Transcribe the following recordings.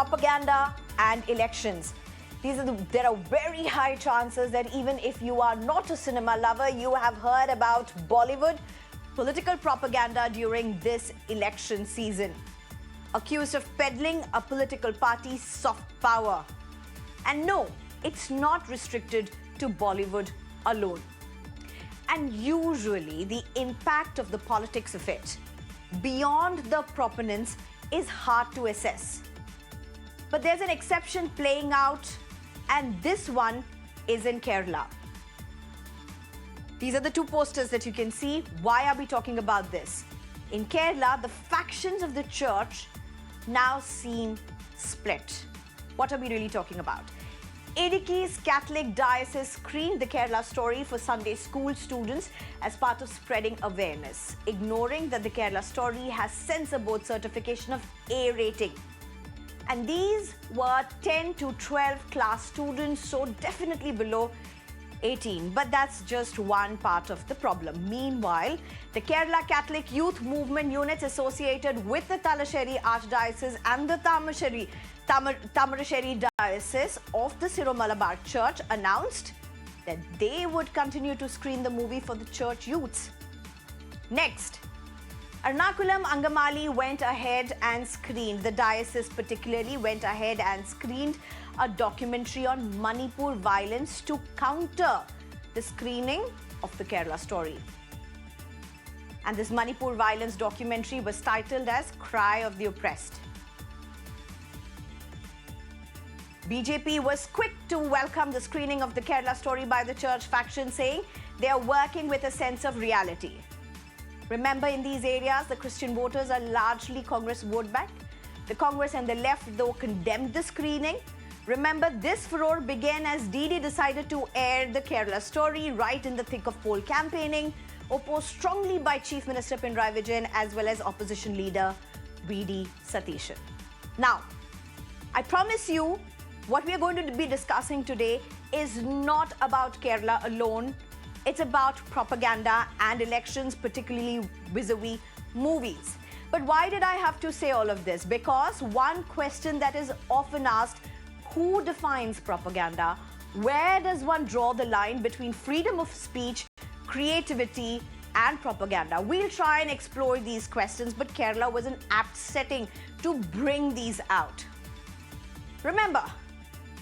propaganda and elections. There are very high chances that even if you are not a cinema lover, you have heard about Bollywood political propaganda during this election season, accused of peddling a political party's soft power. And no, it's not restricted to Bollywood alone. And usually the impact of the politics of it beyond the proponents is hard to assess. But there's an exception playing out, and this one is in Kerala. These are the two posters that you can see. Why are we talking about this? In Kerala, the factions of the church now seem split. What are we really talking about? Idukki's Catholic diocese screened the Kerala story for Sunday school students as part of spreading awareness, ignoring that the Kerala story has censor board certification of A rating. And these were 10 to 12 class students, so definitely below 18. But that's just one part of the problem. Meanwhile, the Kerala Catholic Youth Movement units associated with the Talasheri Archdiocese and the Tamarasheri Diocese of the Siro-Malabar Church announced that they would continue to screen the movie for the church youths. Next, Ernakulam Angamali went ahead and screened, the diocese particularly went ahead and screened a documentary on Manipur violence to counter the screening of the Kerala story. And this Manipur violence documentary was titled as Cry of the Oppressed. BJP was quick to welcome the screening of the Kerala story by the church faction, saying they are working with a sense of reality. Remember, in these areas, the Christian voters are largely Congress vote bank. The Congress and the left, though, condemned the screening. Remember, this furore began as DD decided to air the Kerala story right in the thick of poll campaigning, opposed strongly by Chief Minister Pinarayi Vijayan as well as opposition leader VD Satheeshan. Now, I promise you, what we are going to be discussing today is not about Kerala alone. It's about propaganda and elections, particularly vis-a-vis movies. But why did I have to say all of this? Because one question that is often asked: who defines propaganda? Where does one draw the line between freedom of speech, creativity, and propaganda? We'll try and explore these questions, but Kerala was an apt setting to bring these out. Remember,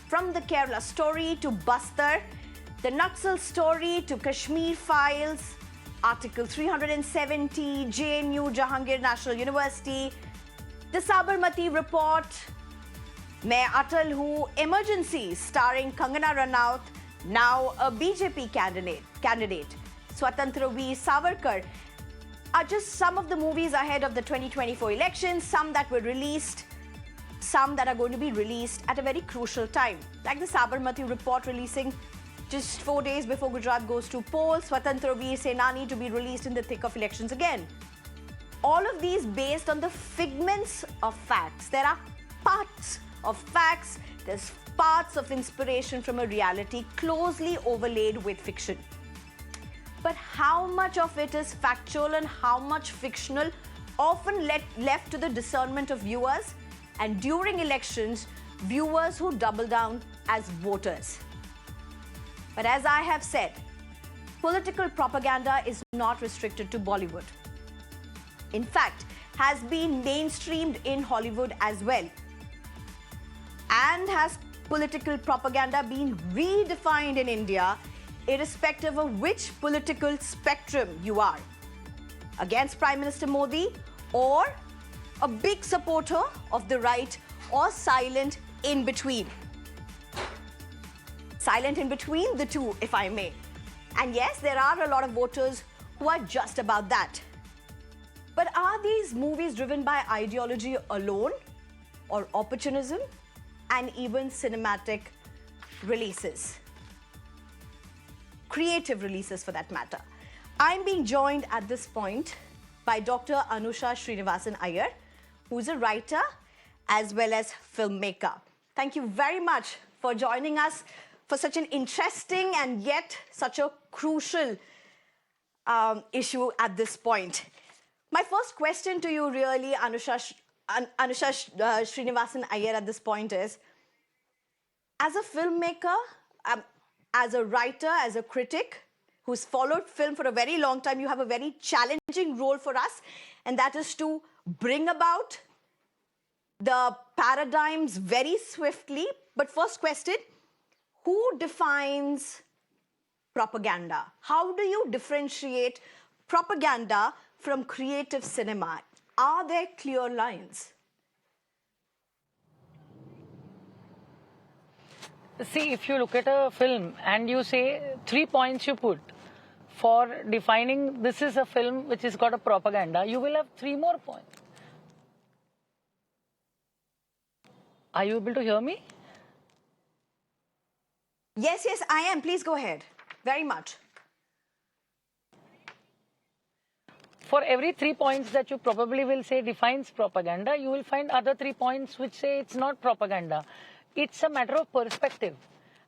from the Kerala story to Bastar, the Naxal story to Kashmir files, Article 370, JNU, Jahangir National University, the Sabarmati report, Main Atal Hu, Emergency starring Kangana Ranaut, now a BJP candidate, Swatantra Veer Savarkar, are just some of the movies ahead of the 2024 elections, some that were released, some that are going to be released at a very crucial time, like the Sabarmati report releasing just 4 days before Gujarat goes to polls, Swatantra Veer Senani to be released in the thick of elections again. All of these based on the figments of facts. There are parts of facts, there's parts of inspiration from a reality closely overlaid with fiction. But how much of it is factual and how much fictional, often left to the discernment of viewers, and during elections, viewers who double down as voters. But as I have said, political propaganda is not restricted to Bollywood. In fact, has been mainstreamed in Hollywood as well. And has political propaganda been redefined in India, irrespective of which political spectrum you are? Against Prime Minister Modi, or a big supporter of the right, or silent in between? Silent in between the two, if I may. And yes, there are a lot of voters who are just about that. But are these movies driven by ideology alone, or opportunism, and even cinematic releases? Creative releases, for that matter. I'm being joined at this point by Dr. Anusha Srinivasan Iyer, who's a writer as well as filmmaker. Thank you very much for joining us for such an interesting and yet such a crucial issue at this point. My first question to you really, Anusha Anusha Srinivasan Iyer at this point is, as a filmmaker, as a writer, as a critic who's followed film for a very long time, you have a very challenging role for us, and that is to bring about the paradigms very swiftly. But first question, who defines propaganda? How do you differentiate propaganda from creative cinema? Are there clear lines? See, if you look at a film and you say 3 points you put for defining this is a film which has got a propaganda, you will have 3 more points. Are you able to hear me? Yes, yes, I am. Please go ahead. Very much. For every 3 points that you probably will say defines propaganda, you will find other 3 points which say it's not propaganda. It's a matter of perspective.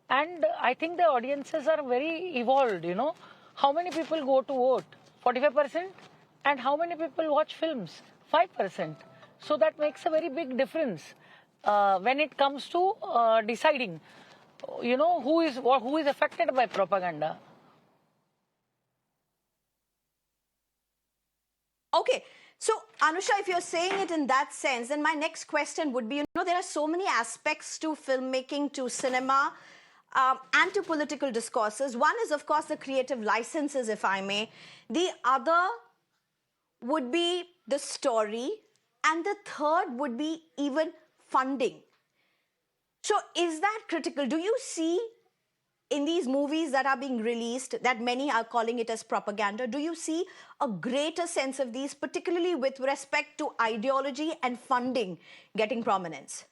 And I think the audiences are very evolved, you know. How many people go to vote? 45%? And how many people watch films? 5%. So that makes a very big difference when it comes to deciding, you know, who is affected by propaganda. Okay, so Anusha, if you're saying it in that sense, then my next question would be, you know, there are so many aspects to filmmaking, to cinema, and to political discourses. One is, of course, the creative licenses, if I may. The other would be the story, and the third would be even funding. So is that critical? Do you see in these movies that are being released, that many are calling it as propaganda, do you see a greater sense of these, particularly with respect to ideology and funding getting prominence?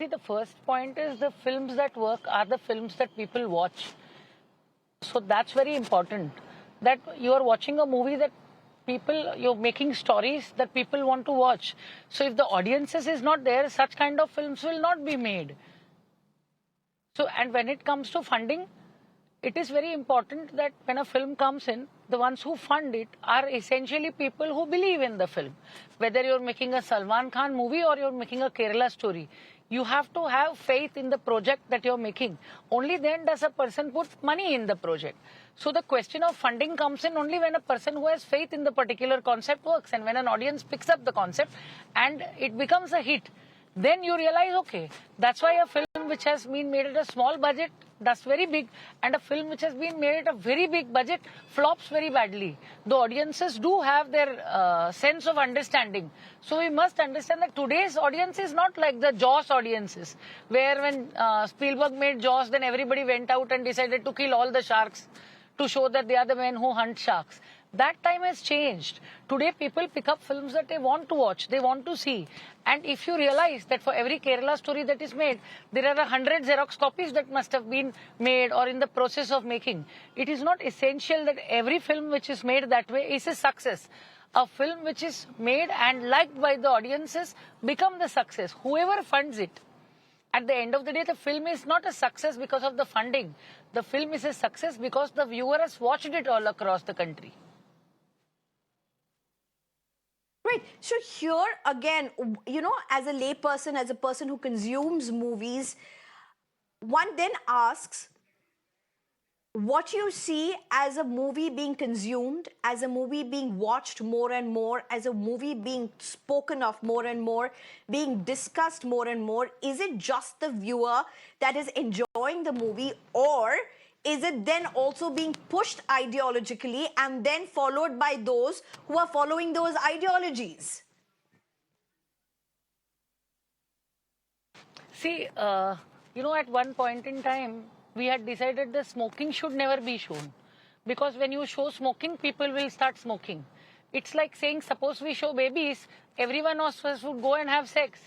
See, the first point is the films that work are the films that people watch. So that's very important, that you are watching a movie that you're making stories that people want to watch. So if the audiences is not there, such kind of films will not be made. So, and when it comes to funding, it is very important that when a film comes in, the ones who fund it are essentially people who believe in the film. Whether you're making a Salman Khan movie or you're making a Kerala story, you have to have faith in the project that you're making. Only then does a person put money in the project. So the question of funding comes in only when a person who has faith in the particular concept works, and when an audience picks up the concept and it becomes a hit. Then you realize, okay, that's why a film which has been made at a small budget does very big, and a film which has been made at a very big budget flops very badly. The audiences do have their sense of understanding. So we must understand that today's audience is not like the Jaws audiences, where when Spielberg made Jaws, then everybody went out and decided to kill all the sharks to show that they are the men who hunt sharks. That time has changed. Today people pick up films that they want to watch, they want to see. And if you realize that for every Kerala story that is made, there are 100 Xerox copies that must have been made or in the process of making. It is not essential that every film which is made that way is a success. A film which is made and liked by the audiences become the success, whoever funds it. At the end of the day, the film is not a success because of the funding. The film is a success because the viewer has watched it all across the country. Right. So here again, you know, as a layperson, as a person who consumes movies, one then asks, what you see as a movie being consumed, as a movie being watched more and more, as a movie being spoken of more and more, being discussed more and more, is it just the viewer that is enjoying the movie, or is it then also being pushed ideologically and then followed by those who are following those ideologies? See, you know, at one point in time, we had decided that smoking should never be shown. Because when you show smoking, people will start smoking. It's like saying, suppose we show babies, everyone of us would go and have sex.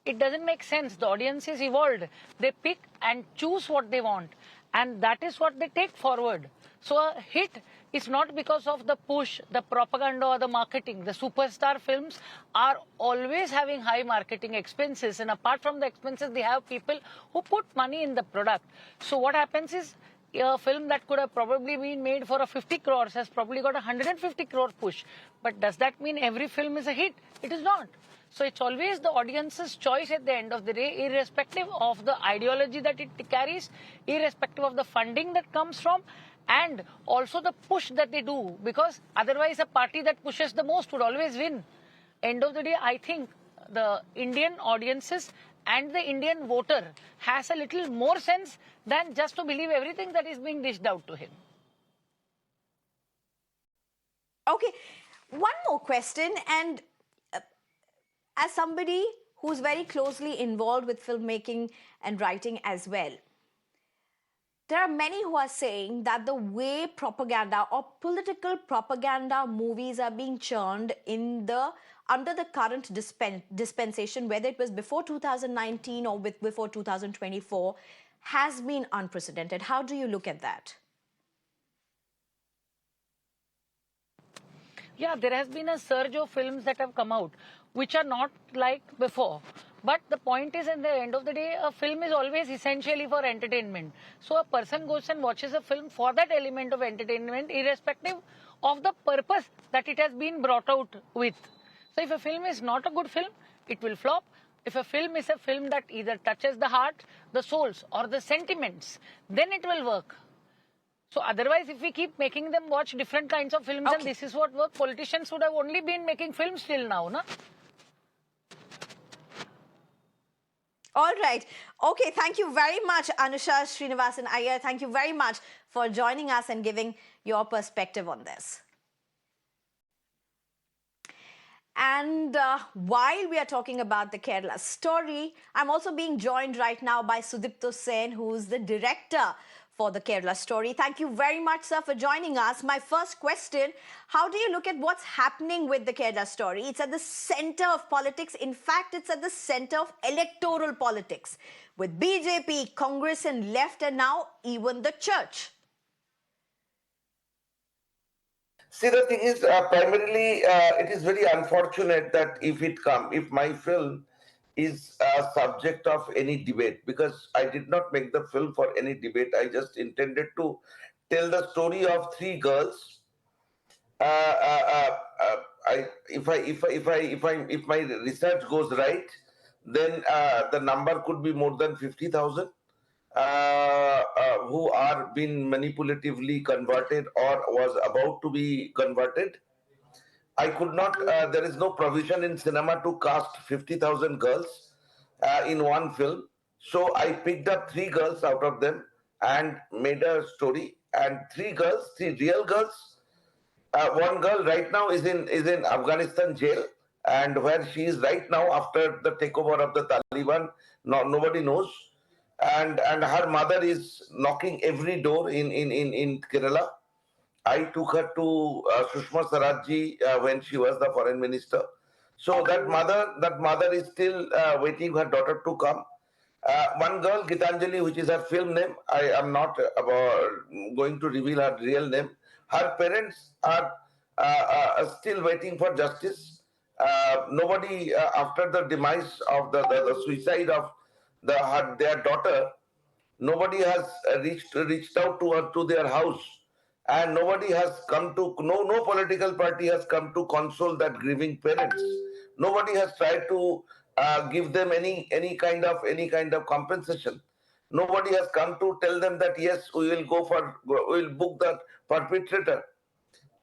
It doesn't make sense. The audience is evolved. They pick and choose what they want. And that is what they take forward. So a hit is not because of the push, the propaganda or the marketing. The superstar films are always having high marketing expenses. And apart from the expenses, they have people who put money in the product. So what happens is, a film that could have probably been made for a 50 crores has probably got a 150 crore push. But does that mean every film is a hit? It is not. So it's always the audience's choice at the end of the day, irrespective of the ideology that it carries, irrespective of the funding that comes from, and also the push that they do. Because otherwise, a party that pushes the most would always win. End of the day, I think the Indian audiences and the Indian voter has a little more sense than just to believe everything that is being dished out to him. Okay, one more question, and as somebody who's very closely involved with filmmaking and writing as well, there are many who are saying that the way propaganda or political propaganda movies are being churned under the current dispensation, whether it was before 2019 or before 2024, has been unprecedented. How do you look at that? Yeah, there has been a surge of films that have come out, which are not like before. But the point is, in the end of the day, a film is always essentially for entertainment. So a person goes and watches a film for that element of entertainment, irrespective of the purpose that it has been brought out with. So if a film is not a good film, it will flop. If a film is a film that either touches the heart, the souls, or the sentiments, then it will work. So otherwise, if we keep making them watch different kinds of films, and this is what work, politicians would have only been making films till now, na? All right. Okay, thank you very much, Anusha Srinivasan Iyer. Thank you very much for joining us and giving your perspective on this. And while we are talking about the Kerala story, I'm also being joined right now by Sudipto Sen, who's the director for the Kerala story. Thank you very much, sir, for joining us. My first question, how do you look at what's happening with the Kerala story? It's at the center of politics. In fact, it's at the center of electoral politics with BJP, Congress and left, and now even the church. See, the thing is, primarily, it is very unfortunate that if my film is a subject of any debate, because I did not make the film for any debate. I just intended to tell the story of three girls. If my research goes right, then the number could be more than 50,000. Who are being manipulatively converted or was about to be converted. I could not, there is no provision in cinema to cast 50,000 girls in one film. So I picked up three girls out of them and made a story. And three real girls. One girl right now is in Afghanistan jail, and where she is right now after the takeover of the Taliban, nobody knows. And her mother is knocking every door in Kerala. I took her to Sushma Swaraj when she was the foreign minister. So that mother is still waiting her daughter to come. One girl, Gitanjali, which is her film name, I am not going to reveal her real name. Her parents are still waiting for justice. Nobody, after the demise of the suicide of their daughter, nobody has reached out to her to their house, and nobody has come to no political party has come to console that grieving parents. Nobody has tried to give them any kind of compensation. Nobody has come to tell them that yes, we will book the perpetrator.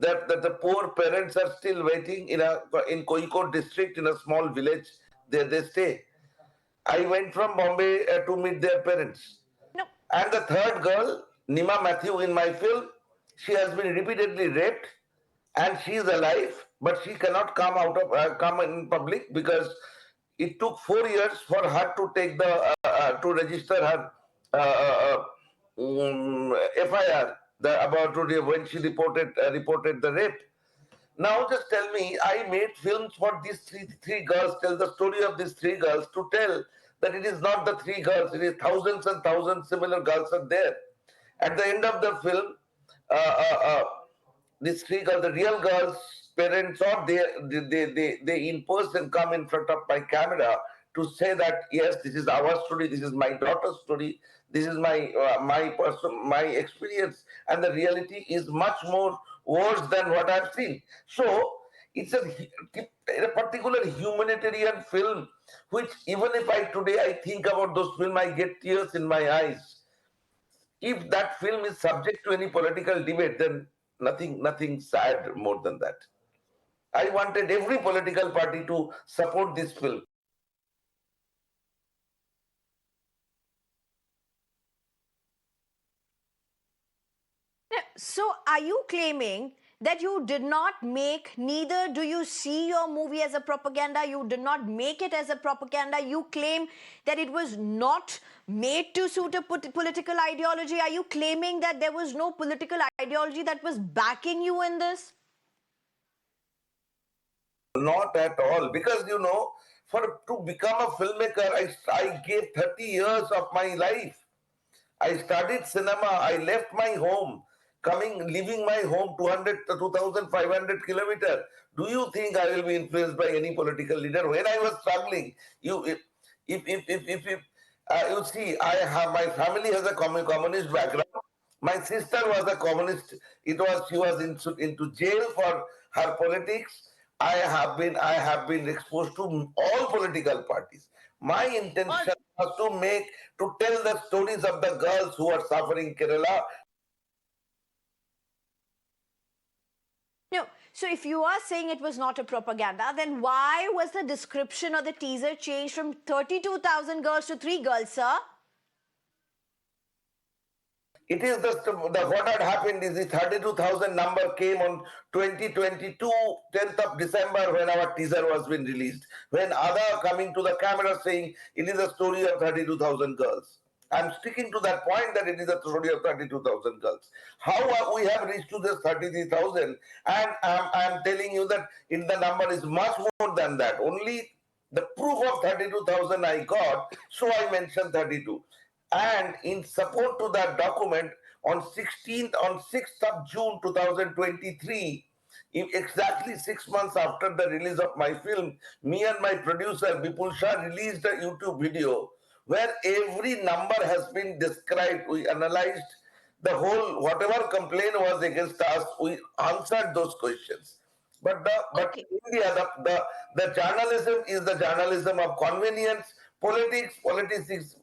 That the poor parents are still waiting in Kozhikode district in a small village. There they stay. I went from Bombay to meet their parents. No. And the third girl, Nima Matthew, in my film, she has been repeatedly raped, and she is alive, but she cannot come in public because it took 4 years for her to take to register her FIR when she reported the rape. Now just tell me, I made films for these three girls, tell the story of these three girls, to tell that it is not the three girls, it is thousands and thousands similar girls are there. At the end of the film, these three girls, the real girls' parents, or they in person come in front of my camera to say that yes, this is our story, this is my daughter's story, this is my experience, and the reality is much more worse than what I've seen. So it's a particular humanitarian film, which even if I today I think about those film, I get tears in my eyes. If that film is subject to any political debate, then nothing sad more than that. I wanted every political party to support this film. So, are you claiming that you did not make, neither do you see your movie as a propaganda? You did not make it as a propaganda. You claim that it was not made to suit a political ideology. Are you claiming that there was no political ideology that was backing you in this? Not at all, because for to become a filmmaker, I gave 30 years of my life. I studied cinema. I left my home, leaving my home 200 to 2,500 kilometers. Do you think I will be influenced by any political leader? When I was struggling, you, if you see, my family has a communist background. My sister was a communist. She was into jail for her politics. I have been exposed to all political parties. My intention was to tell the stories of the girls who are suffering Kerala. No. So if you are saying it was not a propaganda, then why was the description or the teaser changed from 32,000 girls to 3 girls, sir? It is the what had happened is the 32,000 number came on 2022, 10th of December, when our teaser was being released. When other coming to the camera saying it is a story of 32,000 girls. I'm sticking to that point that it is a story of 32,000 girls. How we have reached to this 33,000, and I'm telling you that the number is much more than that. Only the proof of 32,000 I got, so I mentioned 32. And in support to that document, on 6th of June 2023, exactly 6 months after the release of my film, me and my producer Bipul Shah released a YouTube video where every number has been described. We analyzed the whole, whatever complaint was against us, we answered those questions. But Okay. India, the journalism is the journalism of convenience. Politics is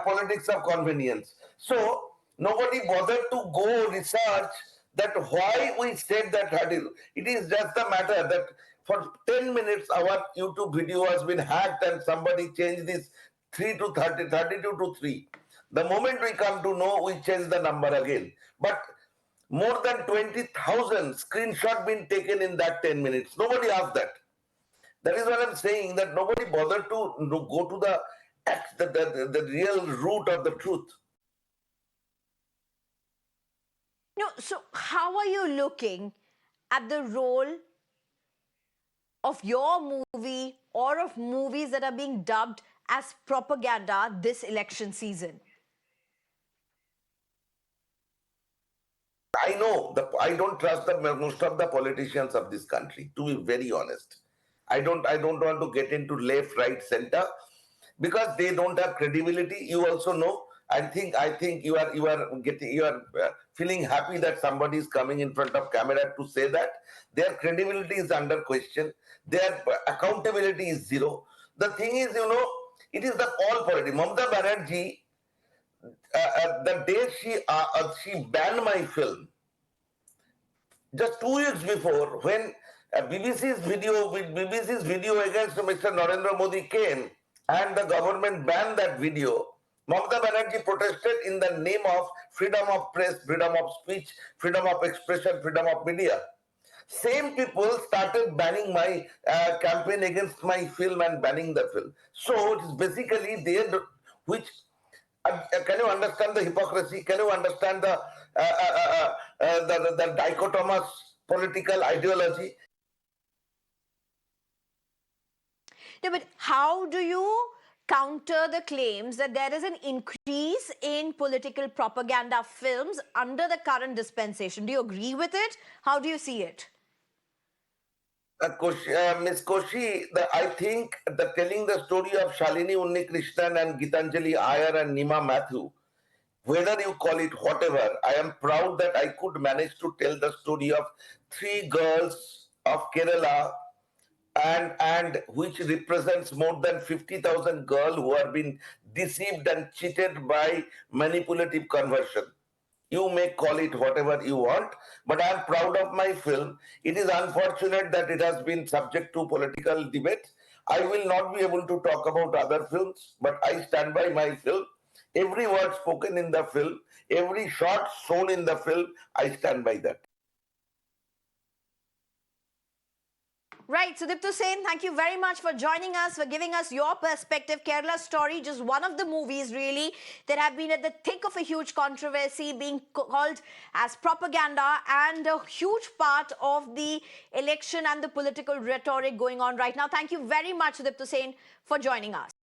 politics of convenience. So nobody bothered to go research that why we said that 30. It is just a matter that for 10 minutes our YouTube video has been hacked and somebody changed this 3 to 30, 32 to 3. The moment we come to know, we change the number again. But more than 20,000 screenshot been taken in that 10 minutes. Nobody asked that. That is what I'm saying, that nobody bothered to go to the real root of the truth. No, so how are you looking at the role of your movie or of movies that are being dubbed as propaganda this election season? I know I don't trust most of the politicians of this country, to be very honest. I don't want to get into left, right, center, because they don't have credibility. You also know. I think you are feeling happy that somebody is coming in front of camera to say that their credibility is under question. Their accountability is zero. The thing is, it is the all politics. Mamata Banerjee, the day she banned my film, just 2 weeks before, when BBC's video against Mr. Narendra Modi came and the government banned that video, Mamata Banerjee protested in the name of freedom of press, freedom of speech, freedom of expression, freedom of media. Same people started banning my campaign against my film and banning the film. So it is basically which can you understand the hypocrisy? Can you understand the dichotomous political ideology? No, but how do you counter the claims that there is an increase in political propaganda films under the current dispensation? Do you agree with it? How do you see it? Miss Koshi, I think the telling the story of Shalini Unnikrishnan and Gitanjali Iyer and Nima Mathew, whether you call it whatever, I am proud that I could manage to tell the story of three girls of Kerala and which represents more than 50,000 girls who have been deceived and cheated by manipulative conversion. You may call it whatever you want, but I am proud of my film. It is unfortunate that it has been subject to political debate. I will not be able to talk about other films, but I stand by my film. Every word spoken in the film, every shot shown in the film, I stand by that. Right, Sudipto Sen, thank you very much for joining us, for giving us your perspective. Kerala Story, just one of the movies really that have been at the thick of a huge controversy, being called as propaganda and a huge part of the election and the political rhetoric going on right now. Thank you very much, Sudipto Sen, for joining us.